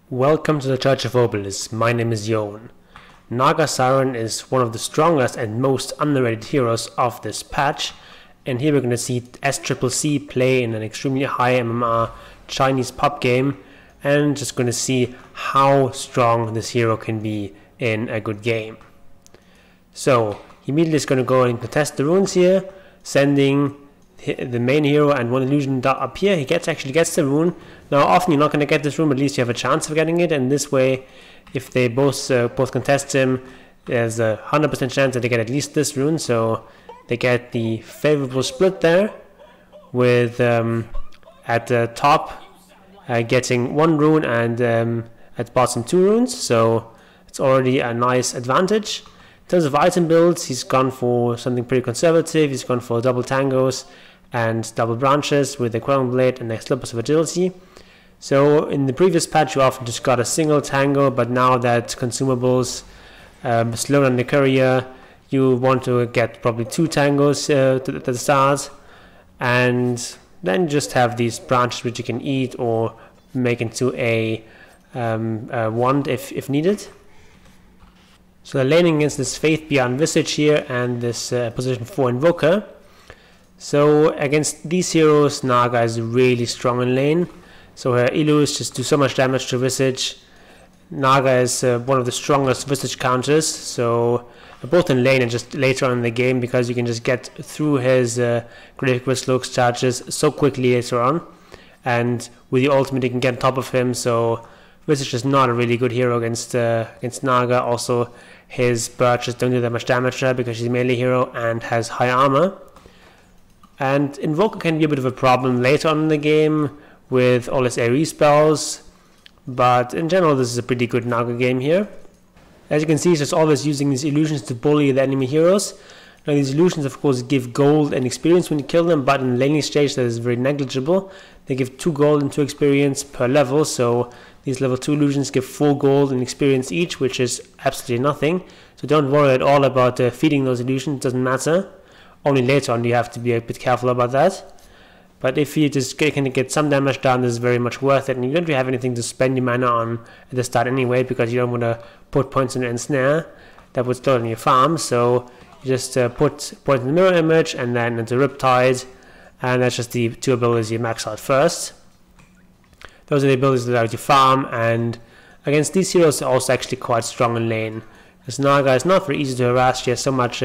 Welcome to the Church of Obelisk. My name is Yon. Naga Siren is one of the strongest and most underrated heroes of this patch, and here we're going to see Sccc play in an extremely high MMR Chinese pub game, and just going to see how strong this hero can be in a good game. So he immediately is going to go and contest the runes here, sending the main hero and one illusion up here. He actually gets the rune. Now often you're not going to get this rune, but at least you have a chance of getting it, and this way if they both contest him, there's a 100% chance that they get at least this rune, so they get the favorable split there with at the top getting one rune and at the bottom 2 runes, so it's already a nice advantage. In terms of item builds, he's gone for something pretty conservative. He's gone for double tangos and double branches with the Quelling Blade and the slippers of agility. So in the previous patch you often just got a single tango, but now that consumables slow down the courier, you want to get probably 2 tangos at the start, and then just have these branches which you can eat or make into a wand if needed. So they're laning against this Faith Beyond Visage here and this position 4 Invoker. So against these heroes, Naga is really strong in lane. So her Illus just do so much damage to Visage. Naga is one of the strongest Visage counters, so both in lane and just later on in the game, because you can just get through his Grave Looks charges so quickly later on. And with the ultimate you can get on top of him, so Visage is not a really good hero against Naga. Also, his birches don't do that much damage to her because she's a melee hero and has high armor. And Invoker can be a bit of a problem later on in the game with all his AoE spells, but in general this is a pretty good Naga game here. As you can see, he's just always using these illusions to bully the enemy heroes. Now these illusions of course give gold and experience when you kill them, but in the laning stage that is very negligible. They give 2 gold and 2 experience per level, so these level 2 illusions give 4 gold and experience each, which is absolutely nothing. So don't worry at all about feeding those illusions, it doesn't matter. Only later on you have to be a bit careful about that. But if you just can get some damage done, this is very much worth it. And you don't really have anything to spend your mana on at the start anyway, because you don't want to put points in Ensnare. That would slow down your farm, so you just put points in the Mirror Image and then into Riptide, and that's just the 2 abilities you max out first. Those are the abilities that allow you to farm, and against these heroes they're also actually quite strong in lane. Because Naga is not very easy to harass. She has so much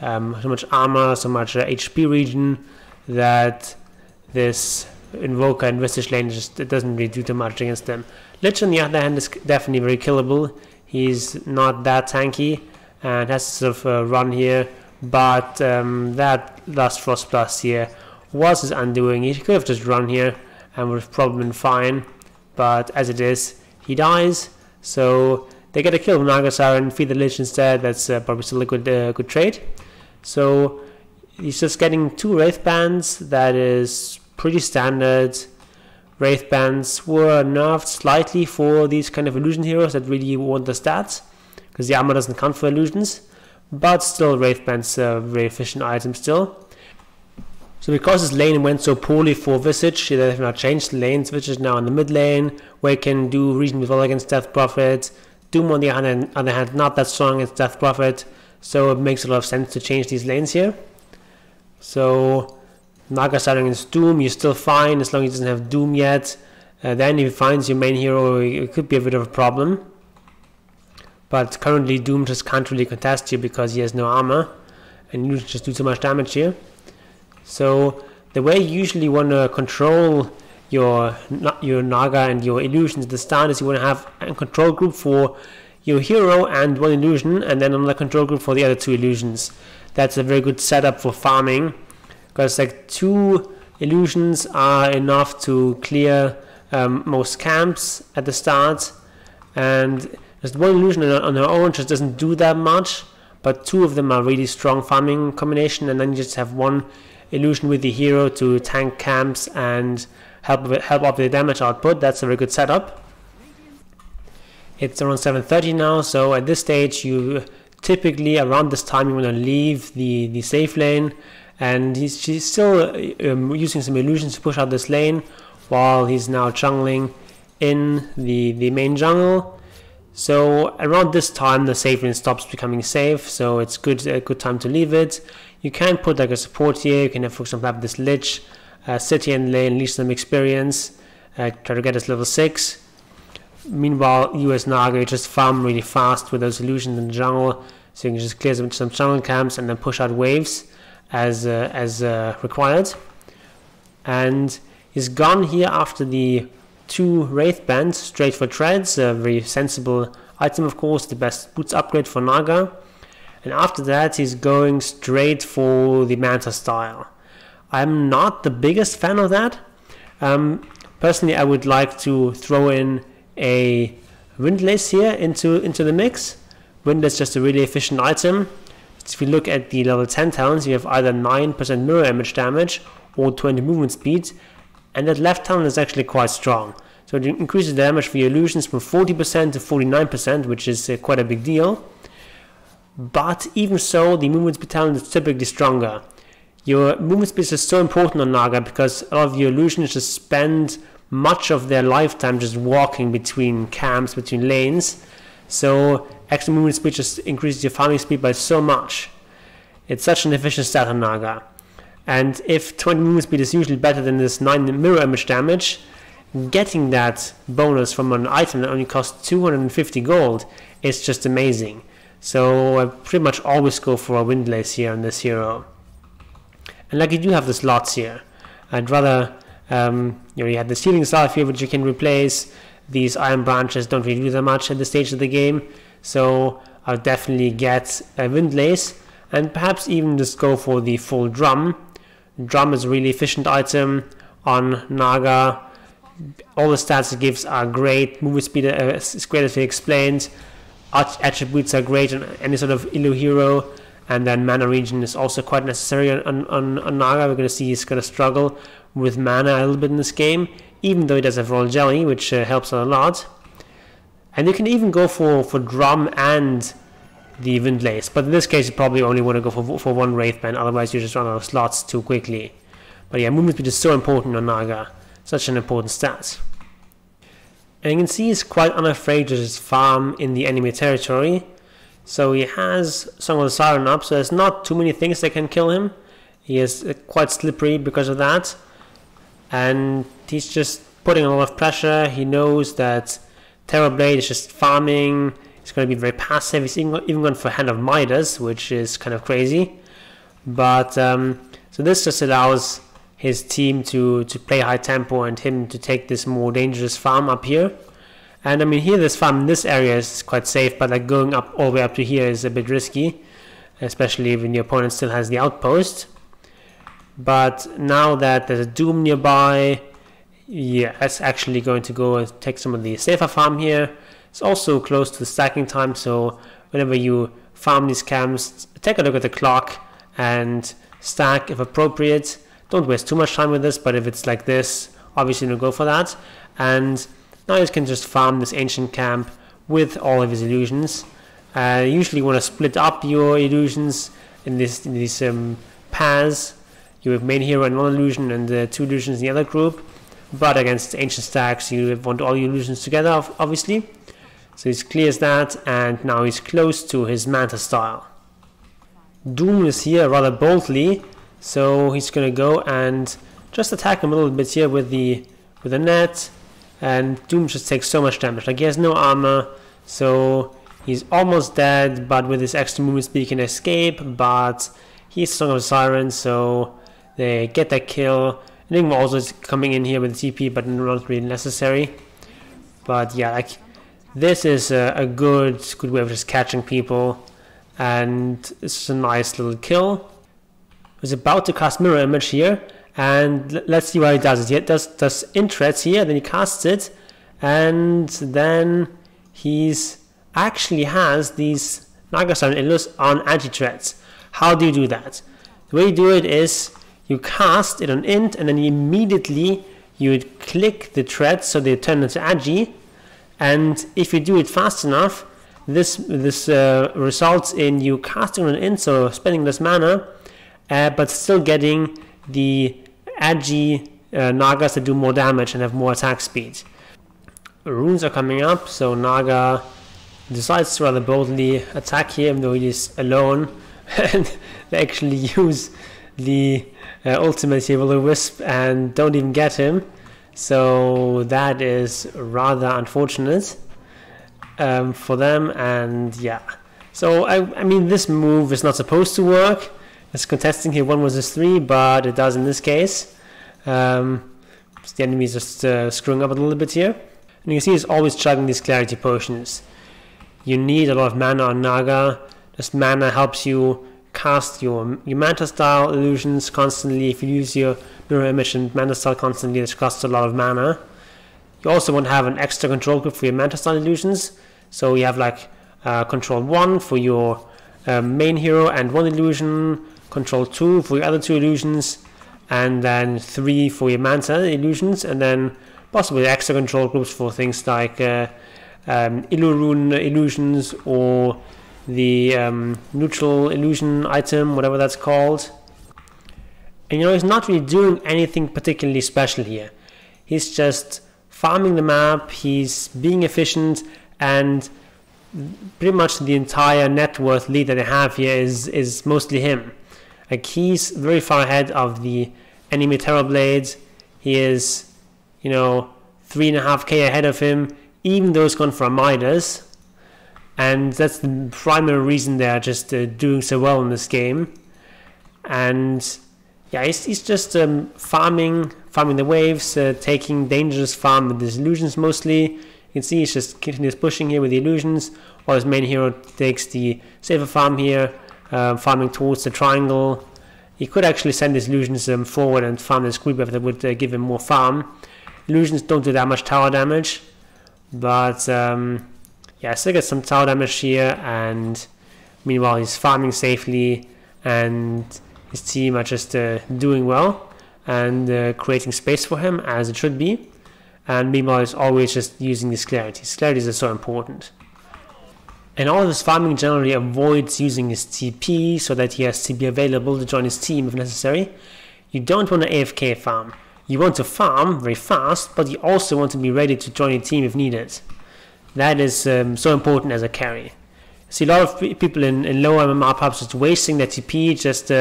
armor, so much HP regen, that this Invoker and Visage lane it doesn't really do too much against them. Lich on the other hand is definitely very killable. He's not that tanky and has to sort of run here, but that last Frost Blast here was his undoing. He could have just run here and would have probably been fine, but as it is, he dies, so they get a kill with Naga Siren, feed the Lich instead. That's probably still a good trade. So he's just getting 2 Wraith Bands. That is pretty standard. Wraith Bands were nerfed slightly for these kind of illusion heroes that really want the stats, because the armor doesn't count for illusions, but still Wraith Bands are very efficient item still. So because this lane went so poorly for Visage, they have now changed the lanes. Visage is now in the mid lane, where he can do reasonably well against Death Prophet. Doom on the other hand not that strong against Death Prophet, so it makes a lot of sense to change these lanes here. So Naga Siren against Doom, you're still fine as long as he doesn't have Doom yet. Then if he finds your main hero, it could be a bit of a problem. But currently Doom just can't really contest you because he has no armor, and you just do too much damage here. So the way you usually want to control your Naga and your illusions at the start is you want to have a control group for your hero and 1 illusion, and then another control group for the other 2 illusions. That's a very good setup for farming, because like 2 illusions are enough to clear most camps at the start, and just 1 illusion on her own just doesn't do that much, but 2 of them are really strong farming combination, and then you just have 1 illusion with the hero to tank camps and help up the damage output. That's a very good setup. It's around 7:30 now, so at this stage you typically around this time you want to leave the safe lane, and she's still using some illusions to push out this lane while he's now jungling in the main jungle. So around this time the save lane stops becoming safe, so it's a good time to leave it. You can put like a support here. You can have, for example, have this Lich sit here in lane, leech some experience, try to get us level 6. Meanwhile, you as Naga, you just farm really fast with those illusions in the jungle, so you can just clear some jungle camps and then push out waves as required. And he's gone here after the 2 Wraith Bands, straight for treads, a very sensible item, of course, the best boots upgrade for Naga. And after that he's going straight for the Manta style. I'm not the biggest fan of that. Personally, I would like to throw in a Windlace here into the mix. Windlace is just a really efficient item. If you look at the level 10 talents, you have either 9% mirror image damage or 20 movement speed, and that left talent is actually quite strong. So it increases the damage for your illusions from 40% to 49%, which is quite a big deal. But even so, the movement speed talent is typically stronger. Your movement speed is so important on Naga because a lot of your illusions just spend much of their lifetime just walking between camps, between lanes. So extra movement speed just increases your farming speed by so much. It's such an efficient stat on Naga. And if 20 movement speed is usually better than this 9 mirror image damage, getting that bonus from an item that only costs 250 gold is just amazing. So I pretty much always go for a Windlace here on this hero. And like, you do have the slots here. I'd rather, you have the Sealing Staff here which you can replace. These Iron Branches don't really do that much at this stage of the game. So I'll definitely get a Windlace and perhaps even just go for the full Drum. Drum is a really efficient item on Naga. All the stats it gives are great. Movement speed is great, as we explained. Attributes are great on any sort of Illu hero. And then mana regen is also quite necessary on Naga. We're going to see he's going to struggle with mana a little bit in this game, even though he does have Royal Jelly, which helps a lot. And you can even go for Drum and the Windlace, but in this case you probably only want to go for 1 Wraith Band, otherwise you just run out of slots too quickly. But yeah, movement speed is so important on Naga, such an important stat. And you can see he's quite unafraid to just farm in the enemy territory. So he has Song of the Siren up, so there's not too many things that can kill him. He is quite slippery because of that. And he's just putting a lot of pressure. He knows that Terrorblade is just farming. He's going to be very passive. He's even gone for Hand of Midas, which is kind of crazy. But so this just allows his team to play high tempo and him to take this more dangerous farm up here. And I mean, here this farm in this area is quite safe, but like going up all the way up to here is a bit risky, especially when your opponent still has the outpost. But now that there's a Doom nearby, yeah, that's actually going to go and take some of the safer farm here. It's also close to the stacking time, so whenever you farm these camps, take a look at the clock and stack if appropriate. Don't waste too much time with this, but if it's like this, obviously don't go for that. And now you can just farm this ancient camp with all of his illusions. Usually you want to split up your illusions in these paths. You have main hero and one illusion and 2 illusions in the other group. But against ancient stacks you want all your illusions together, obviously. So he clears that, and now he's close to his Manta style. Doom is here rather boldly, so he's going to go and just attack him a little bit here with the net. And Doom just takes so much damage. Like, he has no armor, so he's almost dead, but with his extra movement speed he can escape. But he's Song of the Siren, so they get that kill. Enigma also is coming in here with TP, but not really necessary. But yeah, like, this is a good way of just catching people, and it's a nice little kill. He's about to cast Mirror Image here, and let's see why he does it. He does Intreads here, then he casts it, and then he's actually has these Naga Siren Illus on anti-treads. How do you do that? The way you do it is you cast it on int, and then immediately you would click the treads so they turn into agi. And if you do it fast enough, this results in you casting on int, so spending less mana, but still getting the agi Nagas that do more damage and have more attack speed. runes are coming up, so Naga decides to rather boldly attack here, even though he is alone. And they actually use the ultimate here, Will-O-Wisp, and don't even get him. So that is rather unfortunate for them. And yeah, so I mean, this move is not supposed to work. It's contesting here 1 versus 3, but it does in this case. The enemy is just screwing up a little bit here. And you can see he's always chugging these clarity potions. You need a lot of mana on Naga. This mana helps you cast your Manta style illusions constantly. If you use your mirror image and Manta style constantly, this costs a lot of mana. You also want to have an extra control group for your Manta style illusions. So you have like control 1 for your main hero and 1 illusion, control 2 for your other 2 illusions, and then 3 for your Manta illusions, and then possibly extra control groups for things like Illurune illusions or the neutral illusion item, whatever that's called. And you know, he's not really doing anything particularly special here. He's just farming the map, he's being efficient, and pretty much the entire net worth lead that they have here is mostly him. Like, he's very far ahead of the enemy Terrorblades. He is, you know, 3.5k ahead of him, even though he's gone for a Midas. And that's the primary reason they're just doing so well in this game. And yeah, he's just farming the waves, taking dangerous farm with his illusions mostly. You can see he's just continuous pushing here with the illusions, while his main hero takes the safer farm here, farming towards the triangle. He could actually send his illusions forward and farm this creep if that would give him more farm. Illusions don't do that much tower damage, but yeah, still get some tower damage here, and meanwhile he's farming safely, and his team are just doing well and creating space for him as it should be. And meanwhile he's always just using these clarities. Clarities are so important. And all of his farming generally avoids using his TP so that he has TP available to join his team if necessary. You don't want to AFK farm. You want to farm very fast, but you also want to be ready to join your team if needed. That is so important as a carry. I see a lot of people in lower MMR pubs just wasting their TP, just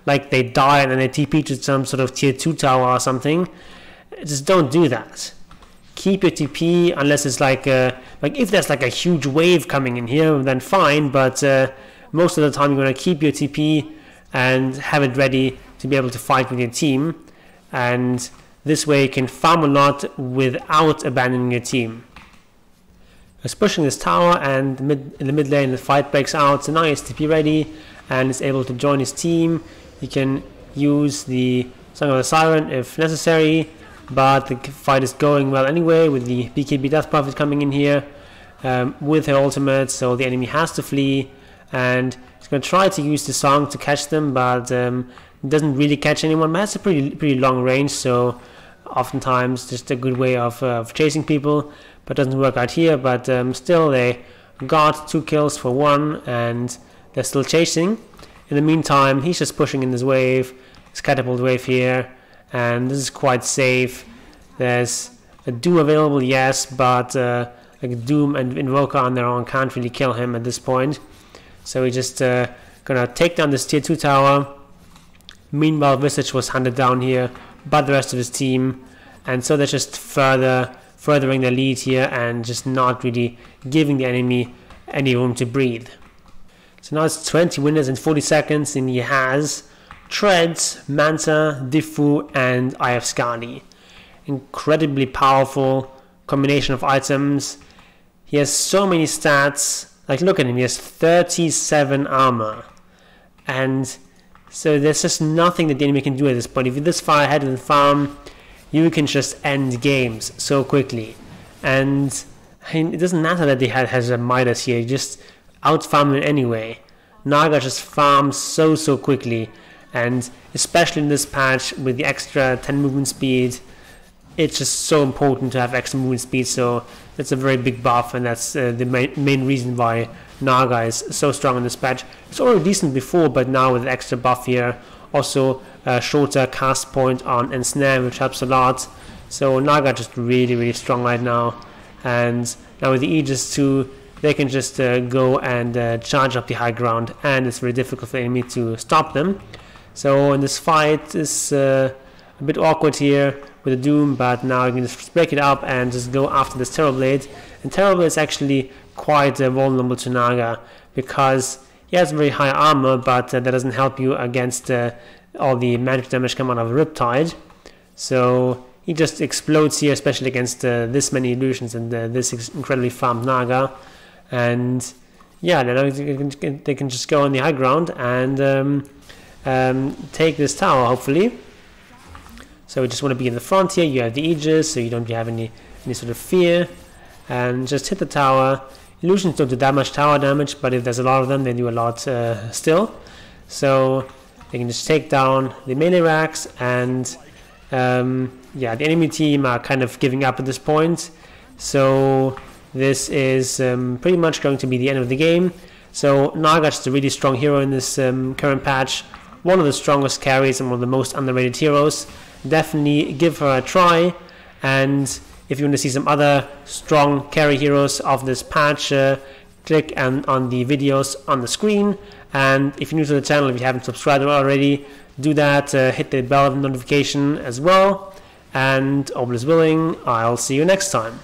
like they die and then they TP to some sort of tier 2 tower or something. Just don't do that. Keep your TP unless it's like if there's like a huge wave coming in here, then fine, but most of the time you're going to keep your TP and have it ready to be able to fight with your team. And this way you can farm a lot without abandoning your team. He's pushing this tower, and in the mid lane the fight breaks out, so now he's TP ready and is able to join his team. He can use the Song of the Siren if necessary, but the fight is going well anyway with the BKB Death Prophet coming in here with her ultimate, so the enemy has to flee, and he's going to try to use the song to catch them, but doesn't really catch anyone. But that's a pretty long range, so oftentimes just a good way of chasing people, but doesn't work out here. But still, they got 2 kills for 1, and they're still chasing. In the meantime, he's just pushing in this wave, his catapult wave here, and this is quite safe. There's a Doom available, yes, but like Doom and Invoker on their own can't really kill him at this point. So we're just gonna take down this tier 2 tower. Meanwhile, Visage was hunted down here by the rest of his team, and so they're just furthering their lead here and just not really giving the enemy any room to breathe. So now it's 20 winners in 40 seconds, and he has Treads, Manta, Diffu, and IF Skadi. Incredibly powerful combination of items. He has so many stats. Like, look at him, he has 37 armor. And so there's just nothing that the enemy can do at this point. If you're this far ahead in the farm, you can just end games so quickly. And I mean, it doesn't matter that he has a Midas here, you just out-farm him anyway. Naga just farms so quickly, and especially in this patch with the extra 10 movement speed, it's just so important to have extra movement speed, so that's a very big buff, and that's the main reason why Naga is so strong in this patch. It's already decent before, but now with the extra buff here, also a shorter cast point on Ensnare, which helps a lot. So Naga just really strong right now, and now with the Aegis too, they can just go and charge up the high ground, and it's very difficult for the enemy to stop them. So in this fight is a bit awkward here with the Doom, but now you can just break it up and just go after this Terrorblade. And Terrorblade is actually quite vulnerable to Naga, because he has very high armor, but that doesn't help you against all the magic damage coming out of Riptide. So he just explodes here, especially against this many illusions and this incredibly farmed Naga. And yeah, then they can just go on the high ground and take this tower, hopefully. So we just want to be in the front here. You have the Aegis, so you don't have any sort of fear. And just hit the tower. Illusions don't do that much tower damage, but if there's a lot of them, they do a lot still. So they can just take down the melee racks, and yeah, the enemy team are kind of giving up at this point. So this is pretty much going to be the end of the game. So Naga is a really strong hero in this current patch. One of the strongest carries and one of the most underrated heroes. Definitely give her a try. And if you want to see some other strong carry heroes of this patch, click on the videos on the screen. And if you're new to the channel, if you haven't subscribed already, do that. Hit the bell notification as well. And all is willing, I'll see you next time.